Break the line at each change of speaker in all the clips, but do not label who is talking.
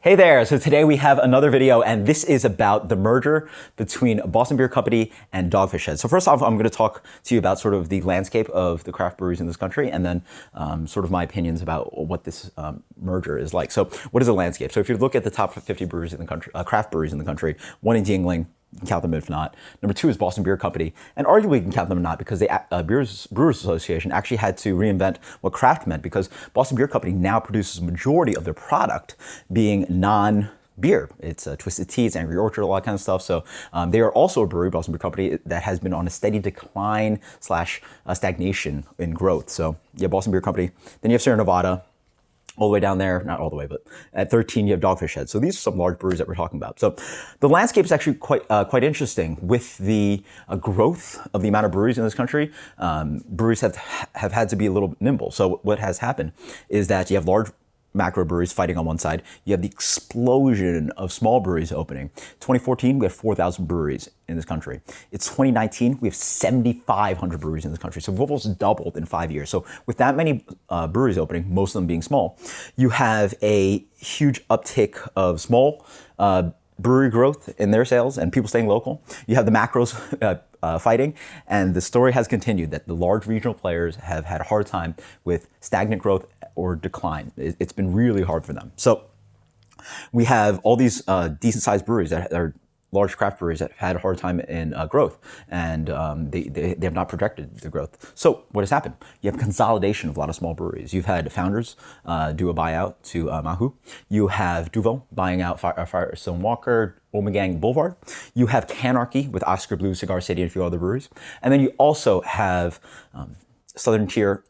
Hey there, so today we have another video and this is about the merger between Boston Beer Company and Dogfish Head. So first off, I'm going to talk to you about sort of the landscape of the craft breweries in this country and then sort of my opinions about what this merger is like. So what is a landscape? So if you look at the top 50 breweries in the country, craft breweries in the country, one is Yingling. You can count them if not. Number two is Boston Beer Company, and arguably you can count them or not because the Brewers Association actually had to reinvent what craft meant because Boston Beer Company now produces a majority of their product being non-beer. It's Twisted Tea, it's Angry Orchard, a lot of kind of stuff. So they are also a brewery, Boston Beer Company, that has been on a steady decline slash stagnation in growth. So yeah, Boston Beer Company. Then you have Sierra Nevada. All the way down there, not all the way, but at 13 you have Dogfish Head. So these are some large breweries that we're talking about. So the landscape is actually quite interesting with the growth of the amount of breweries in this country. Breweries have had to be a little nimble. So what has happened is that you have large macro breweries fighting on one side. You have the explosion of small breweries opening. 2014, we had 4,000 breweries in this country. It's 2019, we have 7,500 breweries in this country. So we've almost doubled in 5 years. So with that many breweries opening, most of them being small, you have a huge uptick of small brewery growth in their sales and people staying local. You have the macros fighting, and the story has continued that the large regional players have had a hard time with stagnant growth or decline. It's been really hard for them. So we have all these decent sized breweries that are large craft breweries that have had a hard time in growth, and they have not projected the growth. So what has happened? You have consolidation of a lot of small breweries. You've had Founders do a buyout to Mahou. You have Duvel buying out Firestone Walker, Omegang Boulevard. You have Canarchy with Oscar Blue, Cigar City, and a few other breweries. And then you also have Southern Tier,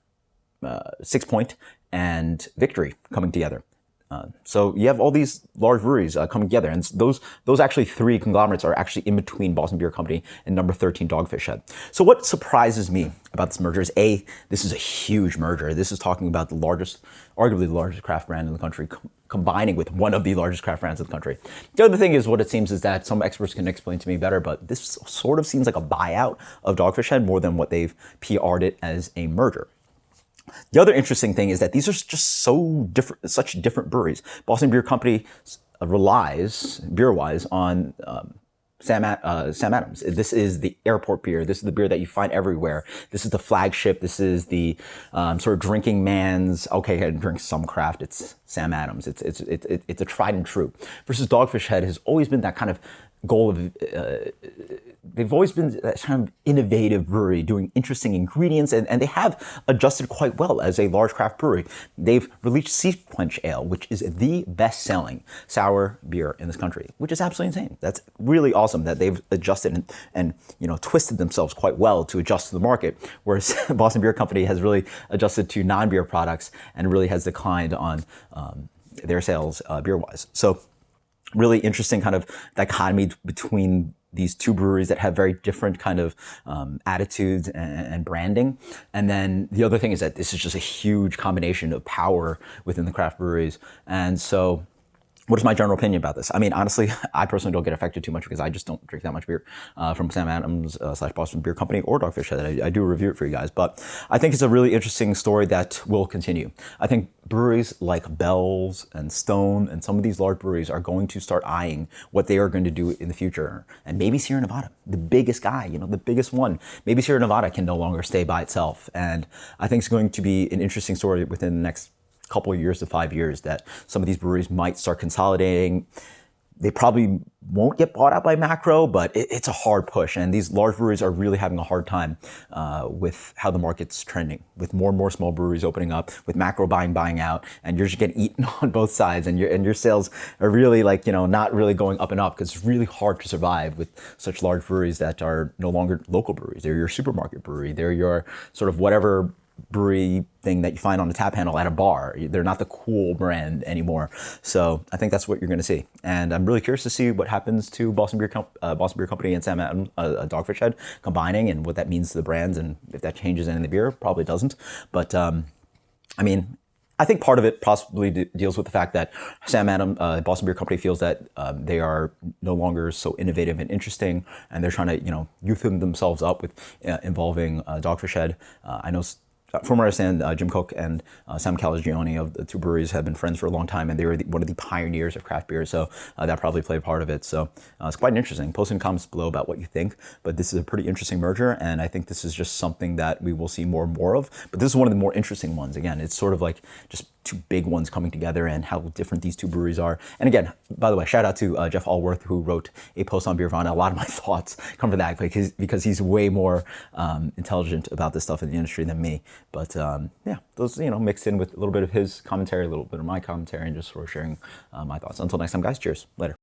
Six Point, and Victory coming together. So you have all these large breweries coming together, and those actually three conglomerates are actually in between Boston Beer Company and number 13 Dogfish Head. So what surprises me about this merger is this is a huge merger. This is talking about the largest, arguably the largest craft brand in the country, combining with one of the largest craft brands in the country. The other thing is, what it seems is that some experts can explain to me better, but this sort of seems like a buyout of Dogfish Head more than what they've PR'd it as a merger. The other interesting thing is that these are just so different, such different breweries. Boston Beer Company relies, beer-wise, on Sam Adams. This is the airport beer. This is the beer that you find everywhere. This is the flagship. This is the sort of drinking man's, okay, I drink some craft. It's Sam Adams. It's a tried and true. Versus Dogfish Head has always been that kind of goal of, they've always been that kind of innovative brewery doing interesting ingredients, and they have adjusted quite well as a large craft brewery. They've released Sea Quench Ale, which is the best-selling sour beer in this country, which is absolutely insane. That's really awesome that they've adjusted and twisted themselves quite well to adjust to the market, whereas Boston Beer Company has really adjusted to non-beer products and really has declined on their sales beer-wise. So really interesting kind of dichotomy between these two breweries that have very different kind of attitudes and branding. And then the other thing is that this is just a huge combination of power within the craft breweries. And so what is my general opinion about this? I mean, honestly, I personally don't get affected too much because I just don't drink that much beer from Sam Adams / Boston Beer Company or Dogfish Head. I do review it for you guys, but I think it's a really interesting story that will continue. I think breweries like Bell's and Stone and some of these large breweries are going to start eyeing what they are going to do in the future. And maybe Sierra Nevada, the biggest guy, the biggest one, maybe Sierra Nevada can no longer stay by itself. And I think it's going to be an interesting story within the next couple of years to 5 years that some of these breweries might start consolidating. They probably won't get bought out by macro, but it's a hard push. And these large breweries are really having a hard time with how the market's trending, with more and more small breweries opening up, with macro buying out, and you're just getting eaten on both sides. And your sales are really not really going up and up because it's really hard to survive with such large breweries that are no longer local breweries. They're your supermarket brewery. They're your sort of whatever brewery thing that you find on a tap handle at a bar. They're not the cool brand anymore. So I think that's what you're going to see. And I'm really curious to see what happens to Boston Beer Company and Sam Adams, Dogfish Head combining, and what that means to the brands, and if that changes any of the beer. Probably doesn't. But I mean, I think part of it possibly deals with the fact that Sam Adams, Boston Beer Company, feels that they are no longer so innovative and interesting, and they're trying to, youth themselves up with involving Dogfish Head. I know from where I stand, Jim Koch and Sam Calagione of the two breweries have been friends for a long time, and they were one of the pioneers of craft beer, so that probably played a part of it. So it's quite interesting. Post in the comments below about what you think, but this is a pretty interesting merger, and I think this is just something that we will see more and more of. But this is one of the more interesting ones. Again, it's sort of like just two big ones coming together and how different these two breweries are. And again, by the way, shout out to Jeff Alworth, who wrote a post on Beervana. A lot of my thoughts come from that because he's way more intelligent about this stuff in the industry than me. But yeah, those, mixed in with a little bit of his commentary, a little bit of my commentary, and just sort of sharing my thoughts. Until next time, guys, cheers. Later.